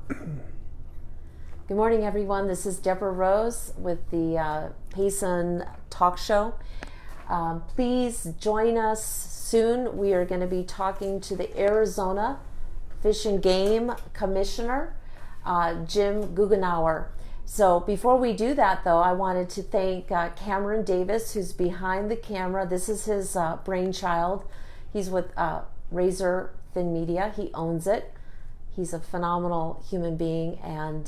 Good morning, everyone. This is Deborah Rose with the Payson Talk Show. Please join us soon. We are going to be talking to the Arizona Fish and Game Commissioner, Jim Goughnour. So before we do that, though, I wanted to thank Cameron Davis, who's behind the camera. This is his brainchild. He's with Razor Fin Media. He owns it. He's a phenomenal human being, and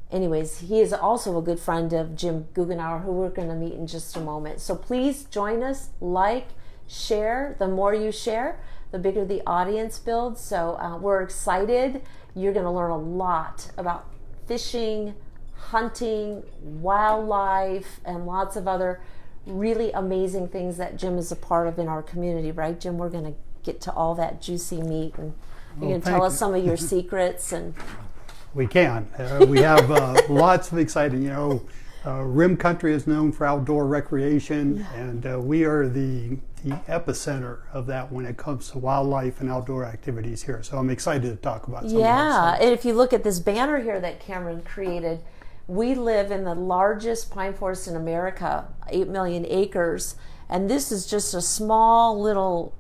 anyways, he is also a good friend of Jim Goughnour, who we're going to meet in just a moment. So please join us, like, share. The more you share, the bigger the audience builds. So we're excited. You're going to learn a lot about fishing, hunting, wildlife, and lots of other really amazing things that Jim is a part of in our community, right, Jim? We're going to get to all that juicy meat, and you're going to tell us some of your secrets. And we can. We have lots of exciting, Rim Country is known for outdoor recreation, and we are the epicenter of that when it comes to wildlife and outdoor activities here. So I'm excited to talk about some of that. And if you look at this banner here that Cameron created, we live in the largest pine forest in America, 8 million acres, and this is just a small little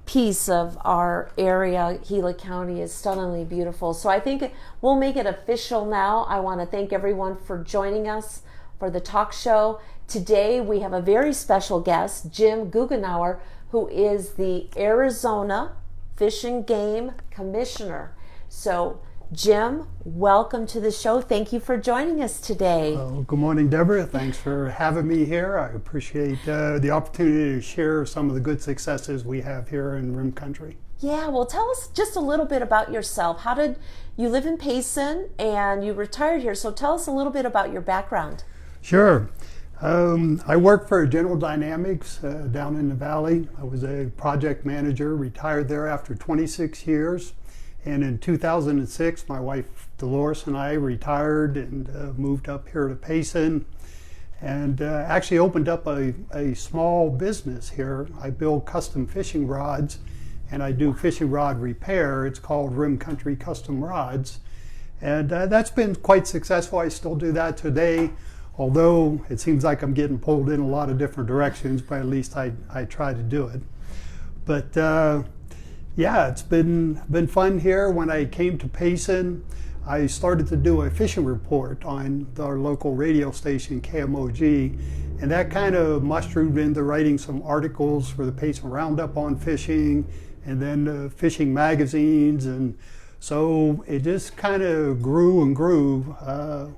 piece of our area. Gila County is stunningly beautiful. So I think we'll make it official now. I want to thank everyone for joining us for the talk show. Today we have a very special guest, Jim Goughnour, who is the Arizona Fish and Game Commissioner. So Jim, welcome to the show. Thank you for joining us today. Good morning, Deborah. Thanks for having me here. I appreciate the opportunity to share some of the good successes we have here in Rim Country. Yeah, well, tell us just a little bit about yourself. How did you live in Payson and you retired here? So tell us a little bit about your background. Sure. I worked for General Dynamics down in the Valley. I was a project manager, retired there after 26 years. And in 2006, my wife Dolores and I retired and moved up here to Payson, and actually opened up a small business here. I build custom fishing rods, and I do fishing rod repair. It's called Rim Country Custom Rods, and that's been quite successful. I still do that today, although it seems like I'm getting pulled in a lot of different directions, but at least I try to do it. But yeah, it's been fun here. When I came to Payson, I started to do a fishing report on our local radio station, KMOG, and that kind of mushroomed into writing some articles for the Payson Roundup on fishing, and then fishing magazines, and so it just kind of grew and grew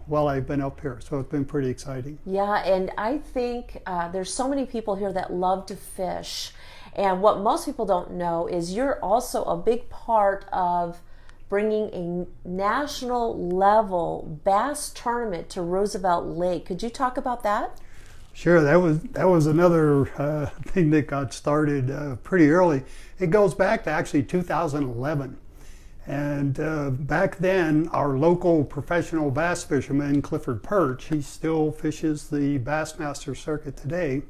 while I've been up here. So it's been pretty exciting. Yeah, and I think there's so many people here that love to fish. And what most people don't know is you're also a big part of bringing a national level bass tournament to Roosevelt Lake. Could you talk about that? Sure, that was another thing that got started pretty early. It goes back to actually 2011. And back then, our local professional bass fisherman, Clifford Perch, he still fishes the Bassmaster circuit today.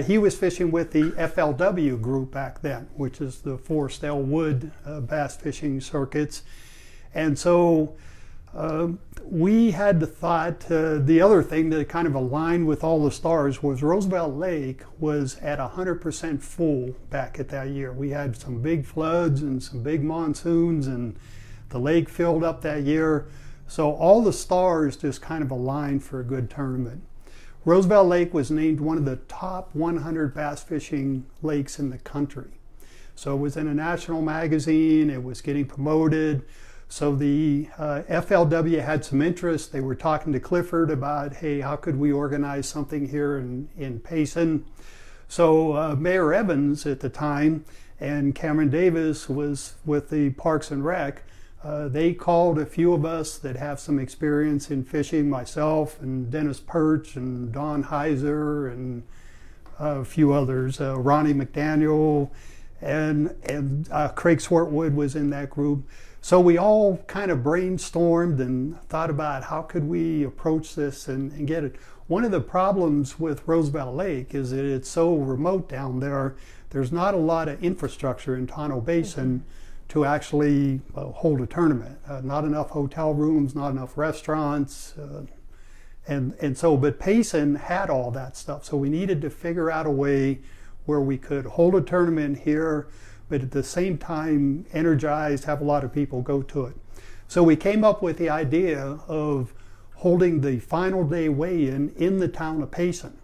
He was fishing with the FLW group back then, which is the Forest Elwood bass fishing circuits. And so we had the thought, the other thing that kind of aligned with all the stars was Roosevelt Lake was at 100% full back at that year. We had some big floods and some big monsoons, and the lake filled up that year. So all the stars just kind of aligned for a good tournament. Roosevelt Lake was named one of the top 100 bass fishing lakes in the country. So it was in a national magazine, it was getting promoted. So the FLW had some interest. They were talking to Clifford about, hey, how could we organize something here in Payson? So Mayor Evans at the time and Cameron Davis was with the Parks and Rec. They called a few of us that have some experience in fishing, myself and Dennis Perch and Don Heiser and a few others, Ronnie McDaniel, and Craig Swartwood was in that group. So we all kind of brainstormed and thought about how could we approach this and get it. One of the problems with Roosevelt Lake is that it's so remote down there. There's not a lot of infrastructure in Tonto Basin. to actually hold a tournament. Not enough hotel rooms, not enough restaurants, and so, but Payson had all that stuff. So we needed to figure out a way where we could hold a tournament here, but at the same time energized, have a lot of people go to it. So we came up with the idea of holding the final day weigh-in in the town of Payson.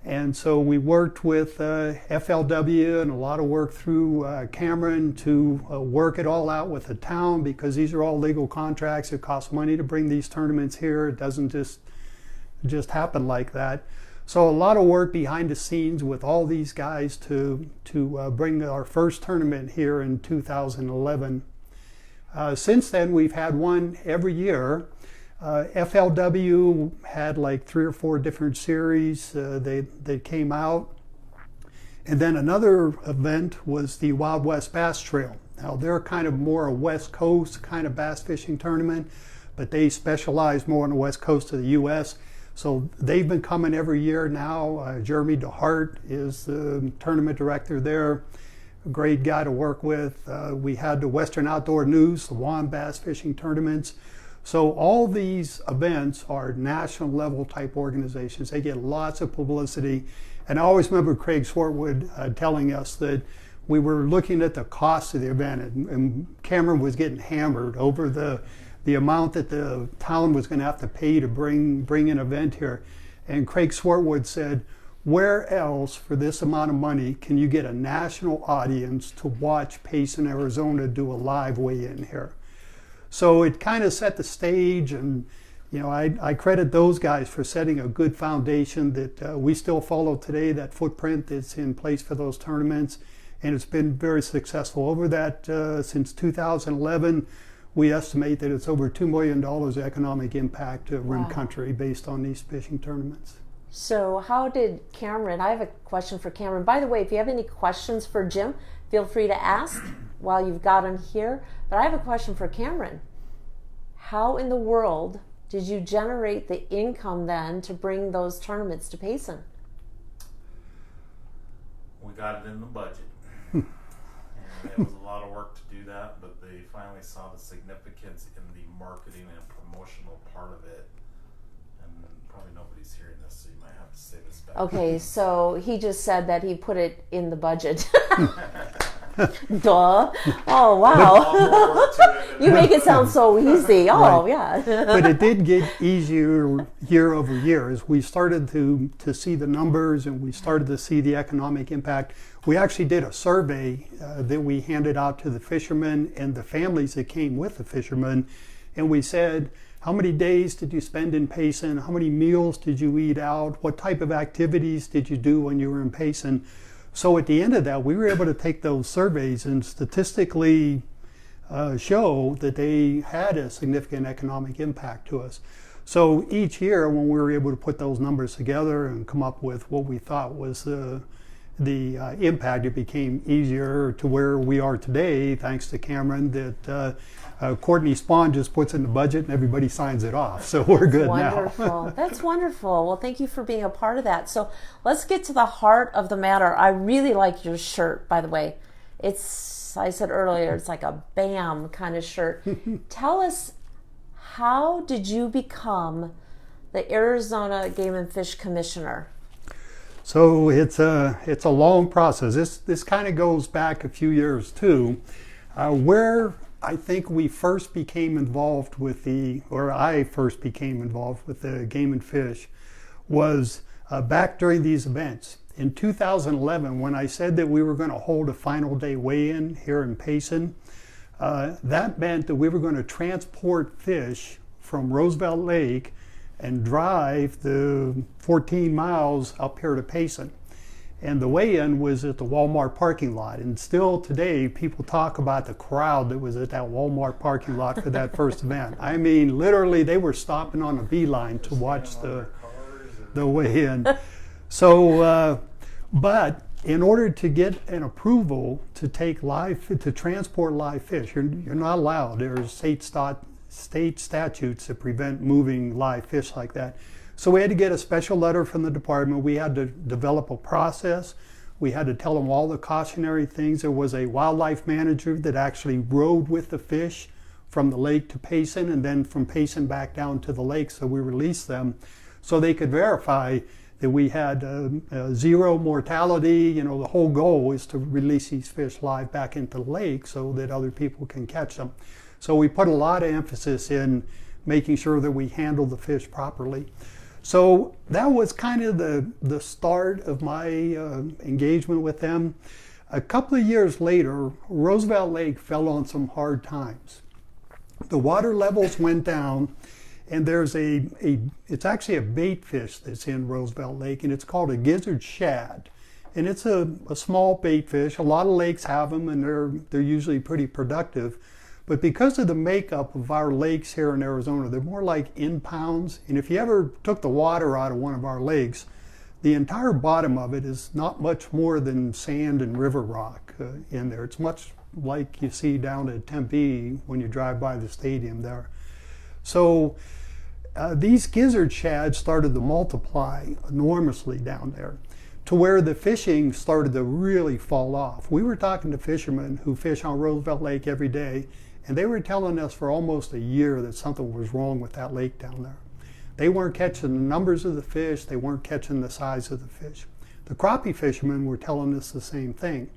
And so we worked with FLW and a lot of work through Cameron to work it all out with the town, because these are all legal contracts. It costs money to bring these tournaments here. It doesn't just happen like that. So a lot of work behind the scenes with all these guys to bring our first tournament here in 2011. Since then, we've had one every year. FLW had like 3 or 4 different series. They came out. And then another event was the Wild West Bass Trail. Now they're kind of more a West Coast kind of bass fishing tournament, but they specialize more on the West Coast of the U.S. So they've been coming every year now. Jeremy DeHart is the tournament director there. A great guy to work with. We had the Western Outdoor News, the Wand Bass Fishing Tournaments. So all these events are national level type organizations. They get lots of publicity. And I always remember Craig Swartwood telling us that we were looking at the cost of the event, and Cameron was getting hammered over the amount that the town was going to have to pay to bring an event here. And Craig Swartwood said, where else for this amount of money can you get a national audience to watch Payson, Arizona do a live weigh-in here? So it kind of set the stage, and I credit those guys for setting a good foundation that we still follow today, that footprint that's in place for those tournaments, and it's been very successful. Over that, since 2011, we estimate that it's over $2 million economic impact to Rim Country based on these fishing tournaments. So how did Cameron, I have a question for Cameron. By the way, if you have any questions for Jim, feel free to ask while you've got him here. But I have a question for Cameron. How in the world did you generate the income then to bring those tournaments to Payson? We got it in the budget. And it was a lot of work to do that, but they finally saw the significance in the marketing and promotional part of it. And probably nobody's hearing this, so you might have to say this back. Okay, so he just said that he put it in the budget. Duh. Oh, wow. You make it sound so easy. Oh, right. Yeah. But it did get easier year over year as we started to see the numbers and we started to see the economic impact. We actually did a survey that we handed out to the fishermen and the families that came with the fishermen. And we said, how many days did you spend in Payson? How many meals did you eat out? What type of activities did you do when you were in Payson? So at the end of that, we were able to take those surveys and statistically show that they had a significant economic impact to us. So each year when we were able to put those numbers together and come up with what we thought was the impact, it became easier to where we are today, thanks to Cameron, that Courtney Spahn just puts in the budget and everybody signs it off. So we're good wonderful. now. That's wonderful. Well, thank you for being a part of that. So let's get to the heart of the matter. I really like your shirt, by the way. It's, I said earlier, it's like a BAM kind of shirt. Tell us, how did you become the Arizona Game and Fish Commissioner? So it's a long process. This kind of goes back a few years too, where I think we first became involved with I first became involved with the Game and Fish was back during these events. In 2011, when I said that we were going to hold a final day weigh-in here in Payson, that meant that we were going to transport fish from Roosevelt Lake and drive the 14 miles up here to Payson. And the weigh-in was at the Walmart parking lot. And still today, people talk about the crowd that was at that Walmart parking lot for that first event. I mean, literally, they were stopping on a beeline to watch the weigh-in. So, but in order to get an approval to transport live fish, you're not allowed. There's state statutes that prevent moving live fish like that. So we had to get a special letter from the department. We had to develop a process. We had to tell them all the cautionary things. There was a wildlife manager that actually rode with the fish from the lake to Payson and then from Payson back down to the lake. So we released them so they could verify that we had zero mortality. You know, the whole goal is to release these fish live back into the lake so that other people can catch them. So we put a lot of emphasis in making sure that we handle the fish properly. So that was kind of the start of my engagement with them. A couple of years later, Roosevelt Lake fell on some hard times. The water levels went down, and there's it's actually a bait fish that's in Roosevelt Lake, and it's called a gizzard shad. And it's a small bait fish. A lot of lakes have them, and they're usually pretty productive. But because of the makeup of our lakes here in Arizona, they're more like impounds. And if you ever took the water out of one of our lakes, the entire bottom of it is not much more than sand and river rock in there. It's much like you see down at Tempe when you drive by the stadium there. So these gizzard shads started to multiply enormously down there, to where the fishing started to really fall off. We were talking to fishermen who fish on Roosevelt Lake every day, and they were telling us for almost a year that something was wrong with that lake down there. They weren't catching the numbers of the fish, they weren't catching the size of the fish. The crappie fishermen were telling us the same thing.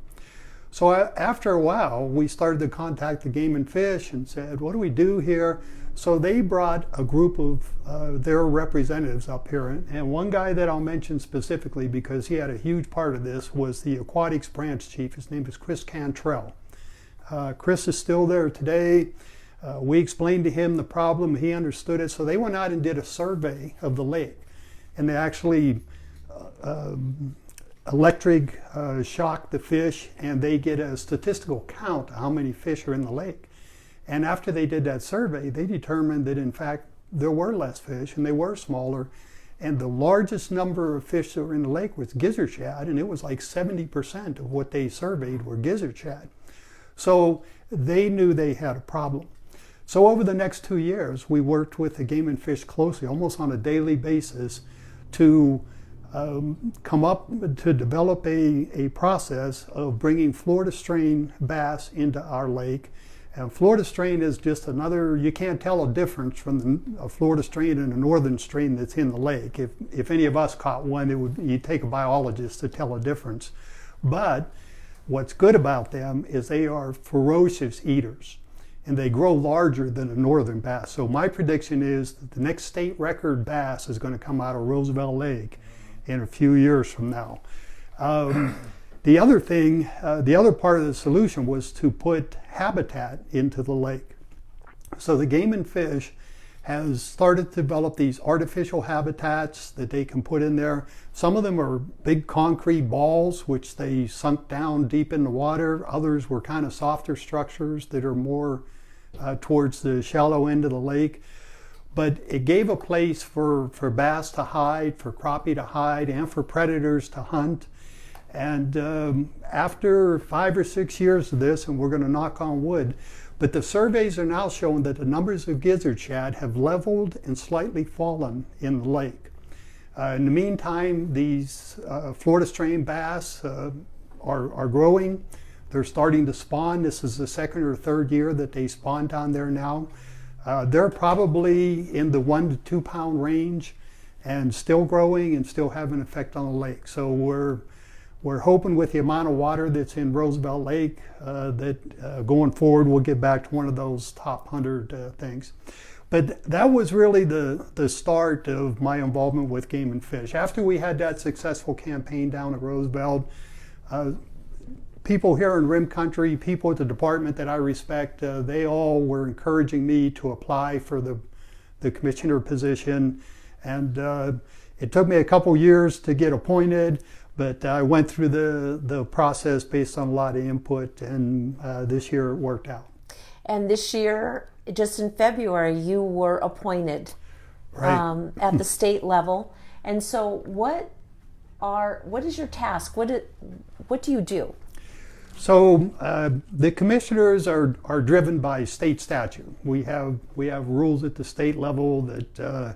So after a while, we started to contact the Game and Fish and said, what do we do here? So they brought a group of their representatives up here. And one guy that I'll mention specifically, because he had a huge part of this, was the aquatics branch chief. His name is Chris Cantrell. Chris is still there today. We explained to him the problem. He understood it. So they went out and did a survey of the lake. And they actually electric shock the fish, and they get a statistical count of how many fish are in the lake. And after they did that survey, they determined that in fact there were less fish and they were smaller, and the largest number of fish that were in the lake was gizzard shad, and it was like 70% of what they surveyed were gizzard shad. So they knew they had a problem. So over the next 2 years, we worked with the Game and Fish closely, almost on a daily basis, to come up to develop a process of bringing Florida strain bass into our lake. And Florida strain is just another, you can't tell a difference from a Florida strain and a northern strain that's in the lake. If any of us caught one, you'd take a biologist to tell a difference. But what's good about them is they are ferocious eaters, and they grow larger than a northern bass. So my prediction is that the next state record bass is going to come out of Roosevelt Lake in a few years from now. The other thing, the other part of the solution was to put habitat into the lake. So the Game and Fish has started to develop these artificial habitats that they can put in there. Some of them are big concrete balls, which they sunk down deep in the water. Others were kind of softer structures that are more towards the shallow end of the lake. But it gave a place for bass to hide, for crappie to hide, and for predators to hunt. And after 5 or 6 years of this, and we're going to knock on wood, but the surveys are now showing that the numbers of gizzard shad have leveled and slightly fallen in the lake. In the meantime, these Florida strain bass are growing. They're starting to spawn. This is the second or third year that they spawn down there now. They're probably in the 1 to 2 pound range and still growing and still have an effect on the lake. So we're hoping with the amount of water that's in Roosevelt Lake that going forward we'll get back to one of those top 100 things. But that was really the start of my involvement with Game and Fish. After we had that successful campaign down at Roosevelt, people here in Rim Country, people at the department that I respect, they all were encouraging me to apply for the commissioner position. And it took me a couple years to get appointed, but I went through the process based on a lot of input, and this year it worked out. And this year, just in February, you were appointed at the state level. And so what is your task? What do you do? So the commissioners are driven by state statute. We have rules at the state level that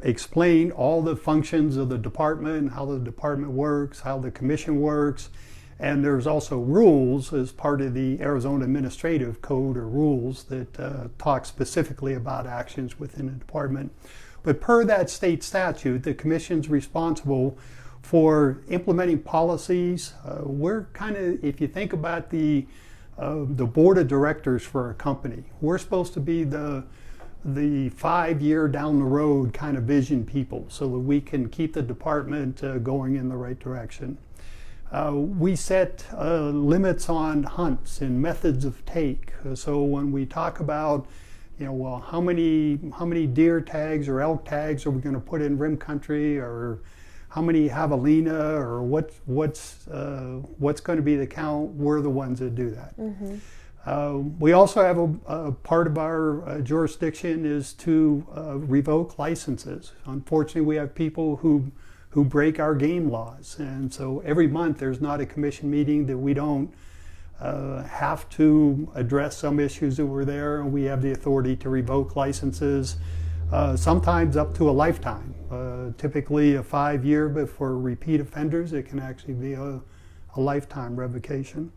explain all the functions of the department, how the department works, how the commission works. And there's also rules as part of the Arizona Administrative Code or rules that talk specifically about actions within the department. But per that state statute, the commission's responsible for implementing policies. We're kind of, if you think about the board of directors for a company, we're supposed to be the 5-year down the road kind of vision people so that we can keep the department going in the right direction. We set limits on hunts and methods of take. So when we talk about, well, how many deer tags or elk tags are we going to put in rim country, or how many javelina, or what's going to be the count, we're the ones that do that. Mm-hmm. We also have a part of our jurisdiction is to revoke licenses. Unfortunately, we have people who break our game laws, and so every month there's not a commission meeting that we don't have to address some issues that were there, and we have the authority to revoke licenses, sometimes up to a lifetime. Typically a 5-year, but for repeat offenders it can actually be a lifetime revocation.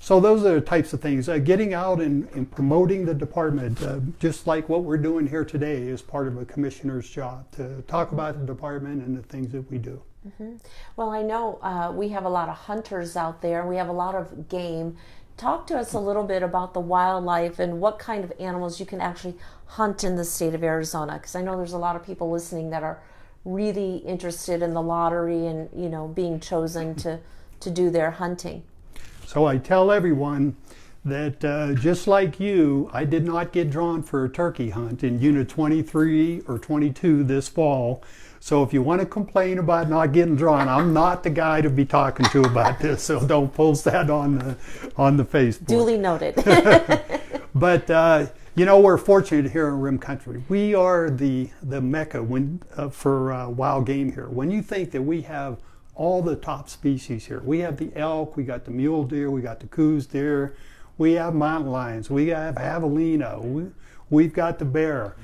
So those are the types of things. Getting out and promoting the department, just like what we're doing here today, is part of a commissioner's job, to talk about the department and the things that we do. Mm-hmm. Well, I know we have a lot of hunters out there. We have a lot of game. Talk to us a little bit about the wildlife and what kind of animals you can actually hunt in the state of Arizona, because I know there's a lot of people listening that are really interested in the lottery and being chosen to do their hunting. So I tell everyone that just like you, I did not get drawn for a turkey hunt in Unit 23 or 22 this fall. So if you want to complain about not getting drawn, I'm not the guy to be talking to about this. So don't post that on the Facebook. Duly noted. But we're fortunate here in Rim Country. We are the mecca for wild game here. When you think that we have all the top species here. We have the elk, we got the mule deer, we got the coos deer, we have mountain lions, we have javelina, we've got the bear.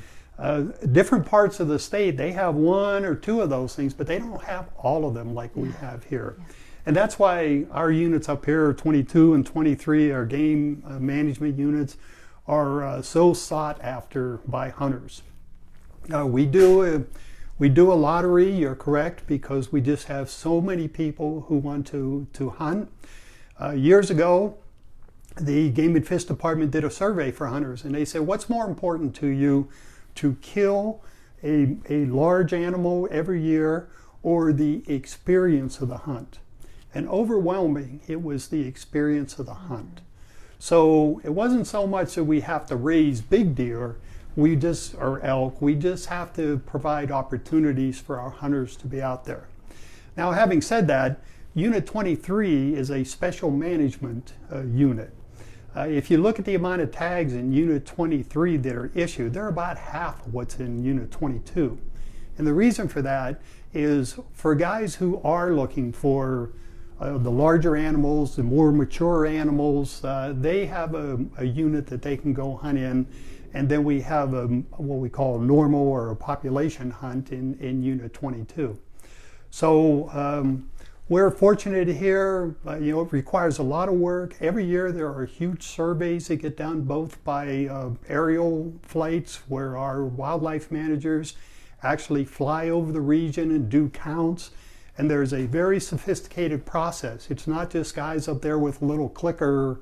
Different parts of the state, they have 1 or 2 of those things, but they don't have all of them like we have here. And that's why our units up here, 22 and 23, our game management units, are so sought after by hunters. We do a lottery, you're correct, because we just have so many people who want to hunt. Years ago, the Game and Fish Department did a survey for hunters, and they said, what's more important to you, to kill a large animal every year or the experience of the hunt? And overwhelming, it was the experience of the hunt. So it wasn't so much that we have to raise big deer, or elk, we just have to provide opportunities for our hunters to be out there. Now, having said that, Unit 23 is a special management unit. If you look at the amount of tags in Unit 23 that are issued, they're about half of what's in Unit 22. And the reason for that is for guys who are looking for the larger animals, the more mature animals, they have a unit that they can go hunt in. And then we have what we call a normal or a population hunt in Unit 22. So we're fortunate here. It requires a lot of work. Every year there are huge surveys that get done both by aerial flights where our wildlife managers actually fly over the region and do counts. And there's a very sophisticated process. It's not just guys up there with a little clicker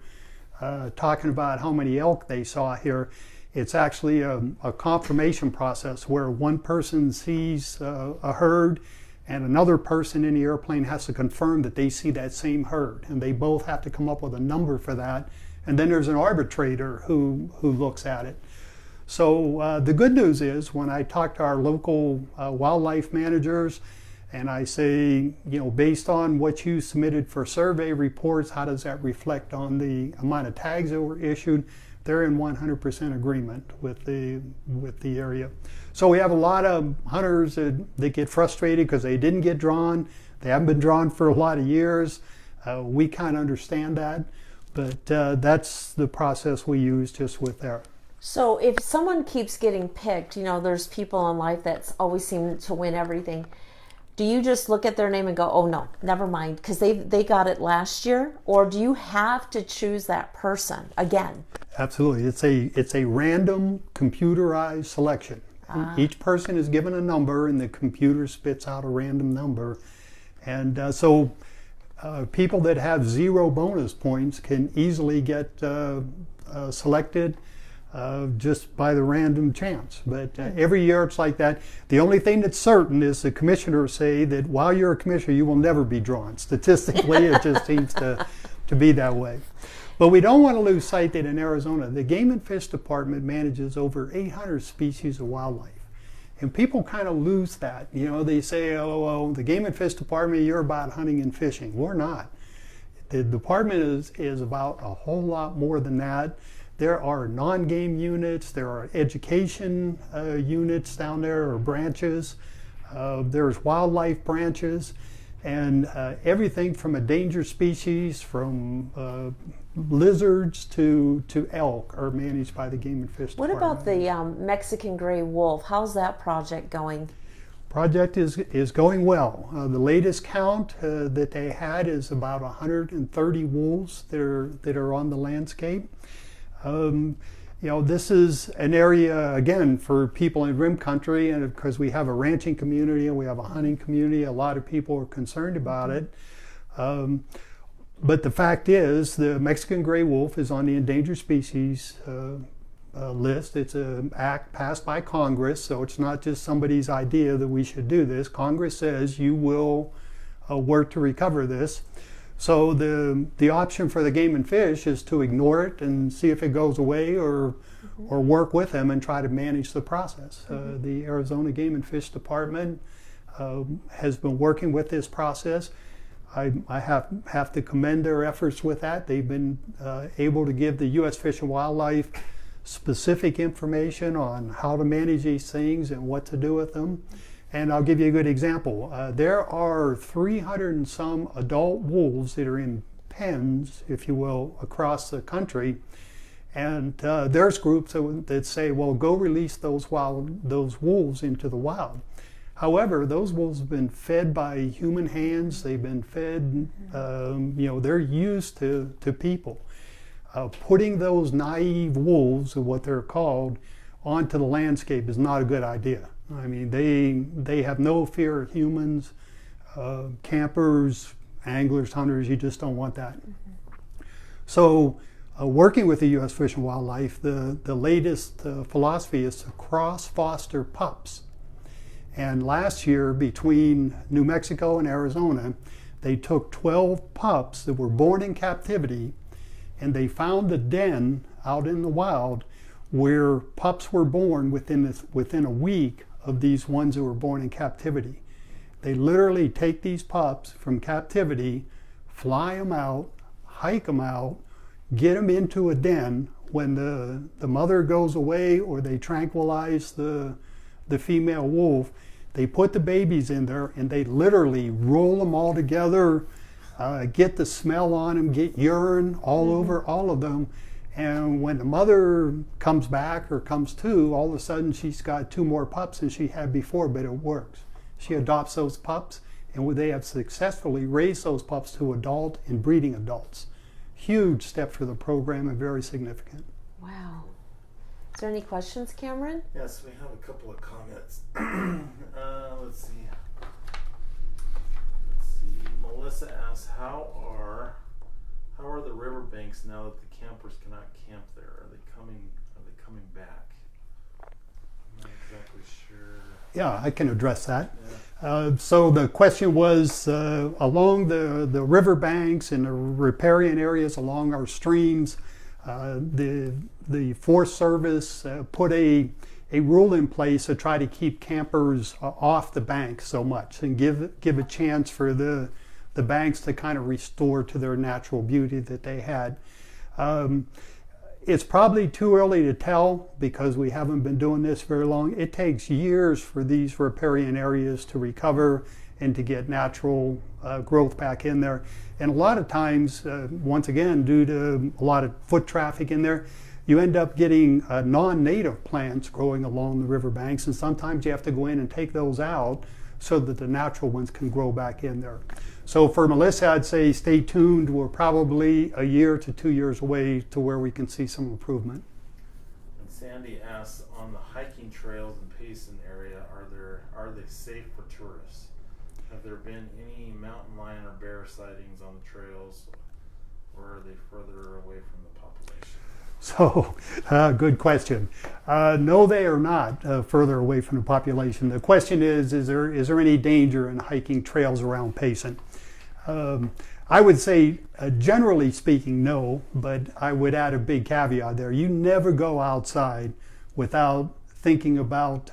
talking about how many elk they saw here. It's actually a confirmation process where one person sees a herd and another person in the airplane has to confirm that they see that same herd. And they both have to come up with a number for that. And then there's an arbitrator who looks at it. So the good news is when I talk to our local wildlife managers and I say, based on what you submitted for survey reports, how does that reflect on the amount of tags that were issued? They're in 100% agreement with the area. So we have a lot of hunters that get frustrated because they didn't get drawn. They haven't been drawn for a lot of years. We kind of understand that, but that's the process we use just with there. So if someone keeps getting picked, there's people in life that's always seem to win everything. Do you just look at their name and go, oh no, never mind, because they got it last year? Or do you have to choose that person again? Absolutely. It's a random computerized selection. Each person is given a number and the computer spits out a random number. And so people that have 0 bonus points can easily get selected just by the random chance. But every year it's like that. The only thing that's certain is the commissioners say that while you're a commissioner, you will never be drawn. Statistically, it just seems to be that way. But we don't want to lose sight that in Arizona, the Game and Fish Department manages over 800 species of wildlife. And people kind of lose that. They say, oh, the Game and Fish Department, you're about hunting and fishing. We're not. The department is about a whole lot more than that. There are non-game units, there are education units down there, or branches. There's wildlife branches, and everything from endangered species, from lizards to elk, are managed by the Game and Fish What Department. about the Mexican gray wolf? How's that project going? Project is going well. The latest count that they had is about 130 wolves that are on the landscape. This is an area, again, for people in Rim Country, and because we have a ranching community and we have a hunting community, a lot of people are concerned about it. But the fact is, the Mexican gray wolf is on the endangered species list. It's an act passed by Congress, so it's not just somebody's idea that we should do this. Congress says you will work to recover this. So the option for the Game and Fish is to ignore it and see if it goes away, or work with them and try to manage the process. The Arizona Game and Fish Department has been working with this process. I have to commend their efforts with that. They've been able to give the U.S. Fish and Wildlife specific information on how to manage these things and what to do with them. And I'll give you a good example. There are 300 and some adult wolves that are in pens, if you will, across the country. And there's groups that say, well, go release those wolves into the wild. However, those wolves have been fed by human hands. They've been fed, they're used to people. Putting those naive wolves, or what they're called, onto the landscape is not a good idea. I mean, they have no fear of humans, campers, anglers, hunters. You just don't want that. So working with the U.S. Fish and Wildlife, the latest philosophy is to cross-foster pups. And last year, between New Mexico and Arizona, they took 12 pups that were born in captivity, and they found a den out in the wild where pups were born within a week of these ones that were born in captivity. They literally take these pups from captivity, fly them out, hike them out, get them into a den. When the mother goes away, or they tranquilize the female wolf, they put the babies in there and they literally roll them all together, get the smell on them, get urine all over all of them. And when the mother comes back or comes to, all of a sudden she's got 2 more pups than she had before, but it works. She adopts those pups, and they have successfully raised those pups to adult and breeding adults. Huge step for the program, and very significant. Wow. Is there any questions, Cameron? Yes, we have a couple of comments. Let's see. Melissa asks, how are the Riverbanks now that the campers cannot camp there? Are they coming back? I'm not exactly sure. Yeah, I can address that. Yeah. So the question was, along the riverbanks and the riparian areas along our streams, the Forest Service put a rule in place to try to keep campers off the banks so much, and give a chance for the banks to kind of restore to their natural beauty that they had. It's probably too early to tell because we haven't been doing this very long. It takes years for these riparian areas to recover and to get natural growth back in there. And a lot of times, once again, due to a lot of foot traffic in there, you end up getting non-native plants growing along the riverbanks, and sometimes you have to go in and take those out so that the natural ones can grow back in there. So for Melissa, I'd say stay tuned. We're probably a year to 2 years away to where we can see some improvement. And Sandy asks, on the hiking trails in Payson area, are they safe for tourists? Have there been any mountain lion or bear sightings on the trails, or are they further away from the population? So, good question. No, they are not further away from the population. The question is there any danger in hiking trails around Payson? I would say, generally speaking, no, but I would add a big caveat there. You never go outside without thinking about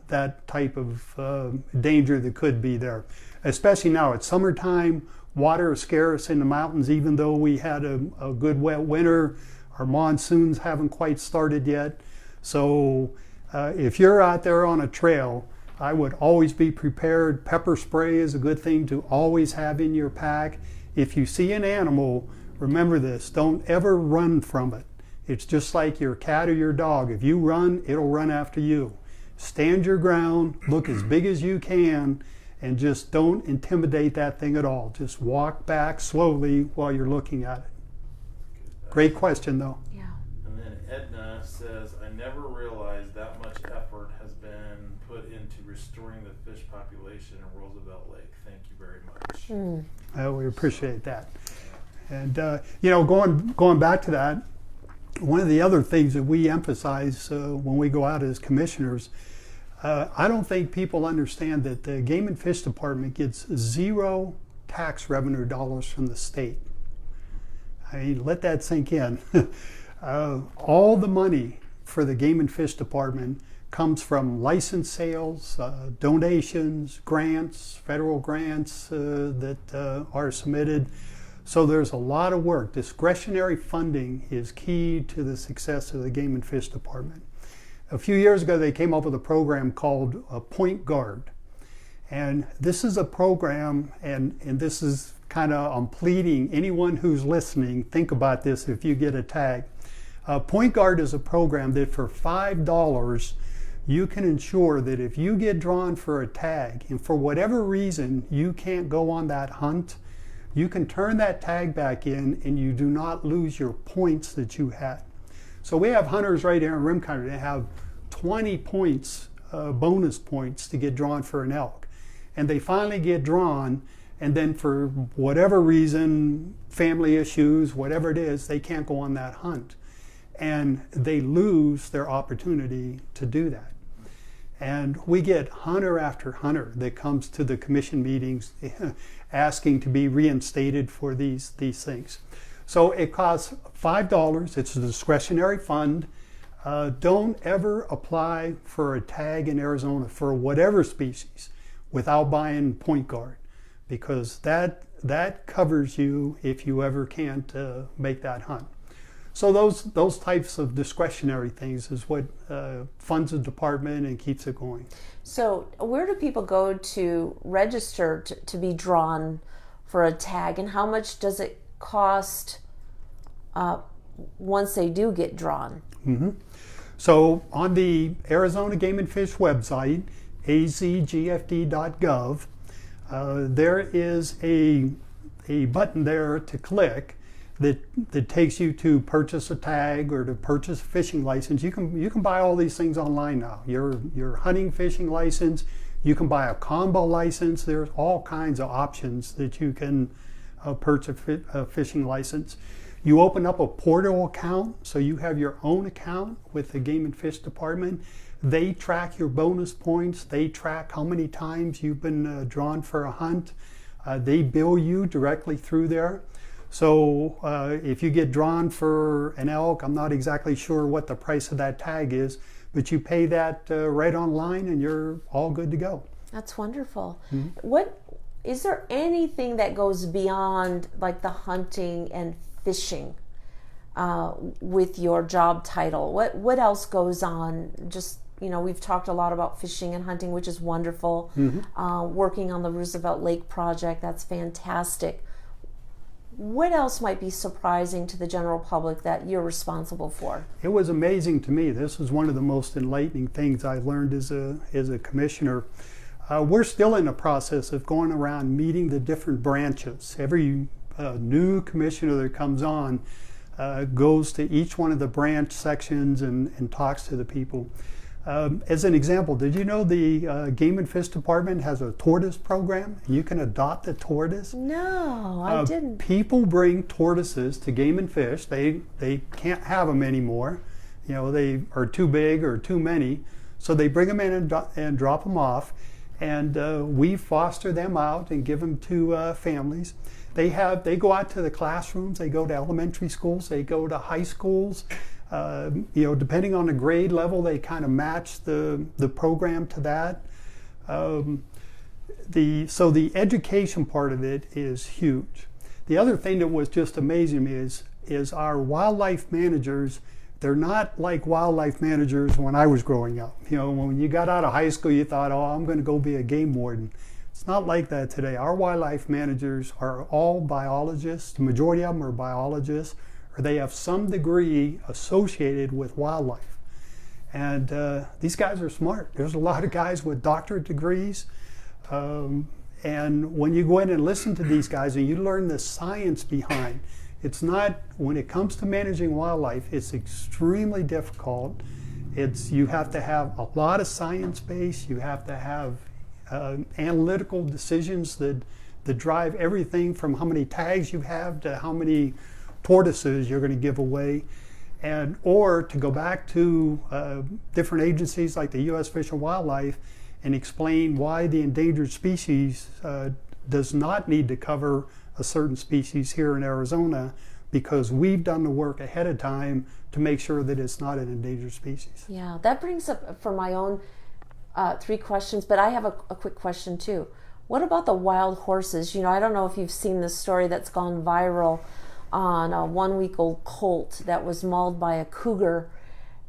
that type of danger that could be there. Especially now, it's summertime, water is scarce in the mountains, even though we had a good wet winter. Our monsoons haven't quite started yet. So if you're out there on a trail, I would always be prepared. Pepper spray is a good thing to always have in your pack. If you see an animal, remember this, don't ever run from it. It's just like your cat or your dog. If you run, it'll run after you. Stand your ground, look as big as you can, and just don't intimidate that thing at all. Just walk back slowly while you're looking at it. Great question, though. Yeah. And then Edna says, I never realized that much effort has been put into restoring the fish population in Roosevelt Lake. Thank you very much. We appreciate that. And, going back to that, one of the other things that we emphasize when we go out as commissioners, I don't think people understand that the Game and Fish Department gets 0 tax revenue dollars from the state. I mean, let that sink in. All the money for the Game and Fish Department comes from license sales, donations, grants, federal grants that are submitted. So there's a lot of work. Discretionary funding is key to the success of the Game and Fish Department. A few years ago, they came up with a program called Point Guard. And this is a program, and this is kind of, I'm pleading, anyone who's listening, think about this if you get a tag. Point Guard is a program that for $5, you can ensure that if you get drawn for a tag, and for whatever reason you can't go on that hunt, you can turn that tag back in and you do not lose your points that you had. So we have hunters right here in Rim Country that have 20 points, bonus points to get drawn for an elk. And they finally get drawn, and then for whatever reason, family issues, whatever it is, they can't go on that hunt. And they lose their opportunity to do that. And we get hunter after hunter that comes to the commission meetings asking to be reinstated for these things. So it costs $5. It's a discretionary fund. Don't ever apply for a tag in Arizona for whatever species without buying Point Guard, because that covers you if you ever can't make that hunt. So those types of discretionary things is what funds the department and keeps it going. So where do people go to register to be drawn for a tag, and how much does it cost once they do get drawn? Mm-hmm. So on the Arizona Game and Fish website, AZGFD.gov, there is a button there to click that takes you to purchase a tag or to purchase a fishing license. You can buy all these things online now. Your hunting fishing license, you can buy a combo license. There's all kinds of options that you can purchase a fishing license. You open up a portal account, so you have your own account with the Game and Fish Department. They track your bonus points. They track how many times you've been drawn for a hunt. They bill you directly through there. So if you get drawn for an elk, I'm not exactly sure what the price of that tag is, but you pay that right online and you're all good to go. That's wonderful. Mm-hmm. What is there anything that goes beyond like the hunting and fishing with your job title? What else goes on? Just, we've talked a lot about fishing and hunting, which is wonderful. Mm-hmm. Working on the Roosevelt Lake project, that's fantastic. what else might be surprising to the general public that you're responsible for? It was amazing to me. This was one of the most enlightening things I learned as a commissioner. We're still in the process of going around meeting the different branches. Every new commissioner that comes on goes to each one of the branch sections and talks to the people. As an example, did you know the Game and Fish Department has a tortoise program? You can adopt a tortoise. No, I didn't. People bring tortoises to Game and Fish. They can't have them anymore. You know, they are too big or too many. So they bring them in and drop them off. And we foster them out and give them to families. They go out to the classrooms. They go to elementary schools. They go to high schools. You know, depending on the grade level, they kind of match the program to that. So the education part of it is huge. The other thing that was just amazing to me is our wildlife managers. They're not like wildlife managers when I was growing up. You know, when you got out of high school, you thought, oh, I'm going to go be a game warden. It's not like that today. Our wildlife managers are all biologists. The majority of them are biologists, or they have some degree associated with wildlife. And these guys are smart. There's a lot of guys with doctorate degrees. And when you go in and listen to these guys and you learn the science behind, it's not, when it comes to managing wildlife, it's extremely difficult. You have to have a lot of science base. You have to have analytical decisions that drive everything from how many tags you have to how many tortoises you're going to give away, or to go back to different agencies like the U.S. Fish and Wildlife and explain why the endangered species does not need to cover a certain species here in Arizona, because we've done the work ahead of time to make sure that it's not an endangered species. Yeah, that brings up for my own 3 questions, but I have a quick question too. What about the wild horses? You know, I don't know if you've seen this story that's gone viral on a 1-week-old colt that was mauled by a cougar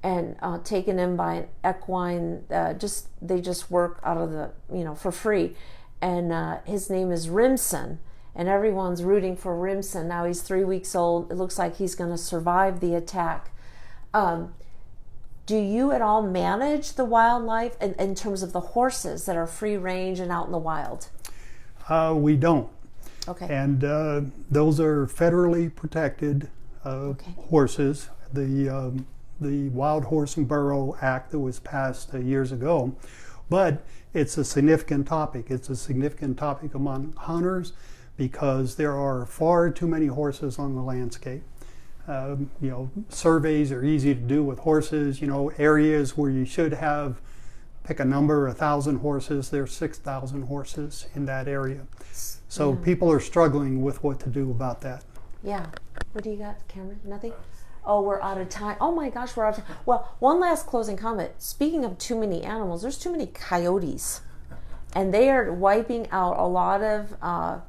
and taken in by an equine. They just work out of the, for free. And his name is Rimson, and everyone's rooting for Rimson. Now he's 3 weeks old. It looks like he's going to survive the attack. Do you at all manage the wildlife in terms of the horses that are free range and out in the wild? We don't. Okay. And those are federally protected horses. The Wild Horse and Burro Act that was passed years ago. But it's a significant topic. It's a significant topic among hunters because there are far too many horses on the landscape. Surveys are easy to do with horses. Areas where you should have, pick a number, 1,000 horses, there's 6,000 horses in that area. So people are struggling with what to do about that. Yeah. What do you got, Cameron? Nothing? Oh, we're out of time. Oh my gosh, we're out of time. Well, one last closing comment. Speaking of too many animals, there's too many coyotes. And they are wiping out a lot of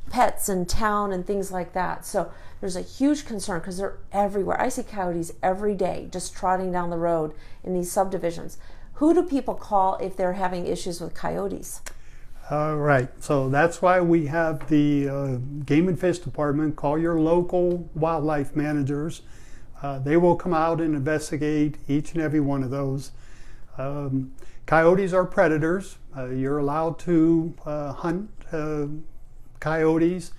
pets in town and things like that. So there's a huge concern because they're everywhere. I see coyotes every day just trotting down the road in these subdivisions. Who do people call if they're having issues with coyotes? Right. So that's why we have the Game and Fish Department. Call your local wildlife managers. They will come out and investigate each and every one of those. Coyotes are predators. You're allowed to hunt coyotes,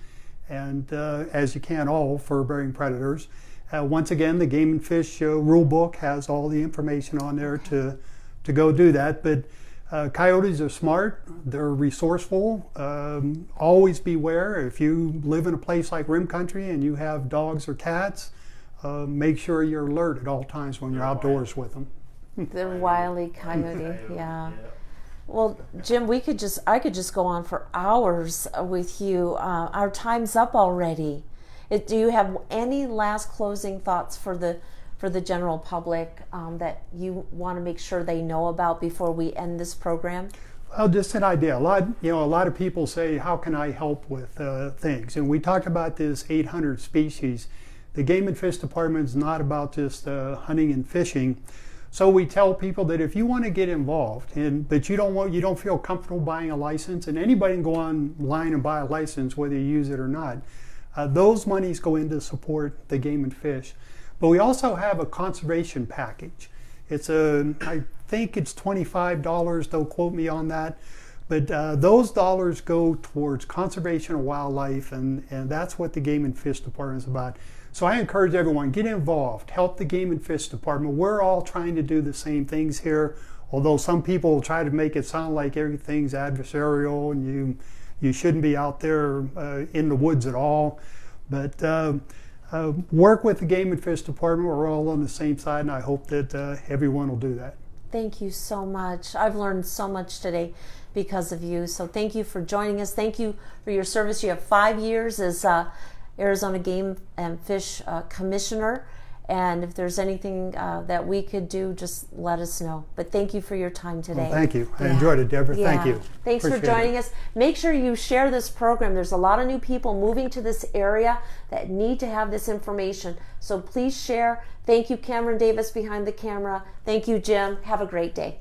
and as you can all fur-bearing predators. Once again, the Game and Fish rule book has all the information on there to go do that. But coyotes are smart. They're resourceful. Always beware. If you live in a place like Rim Country and you have dogs or cats, make sure you're alert at all times when you're outdoors with them. The wily coyote, yeah. Well, Jim, I could just go on for hours with you. Our time's up already. Do you have any last closing thoughts for the general public that you want to make sure they know about before we end this program? Well, just an idea. A lot of people say, "How can I help with things?" And we talked about this 800 species. The Game and Fish Department is not about just hunting and fishing. So we tell people that if you want to get involved, but you don't feel comfortable buying a license, and anybody can go online and buy a license whether you use it or not. Those monies go in to support the game and fish. But we also have a conservation package. I think it's $25, don't quote me on that. But those dollars go towards conservation of wildlife, and that's what the Game and Fish Department is about. So I encourage everyone, get involved, help the Game and Fish Department. We're all trying to do the same things here, although some people try to make it sound like everything's adversarial and you shouldn't be out there in the woods at all. But work with the Game and Fish Department. We're all on the same side, and I hope that everyone will do that. Thank you so much. I've learned so much today because of you. So thank you for joining us. Thank you for your service. You have 5 years as Arizona Game and Fish Commissioner. And if there's anything that we could do, just let us know. But thank you for your time today. Well, thank you. I enjoyed it, Deborah. Yeah. Thank you. Thanks Appreciate for joining us. Make sure you share this program. There's a lot of new people moving to this area that need to have this information. So please share. Thank you, Cameron Davis behind the camera. Thank you, Jim. Have a great day.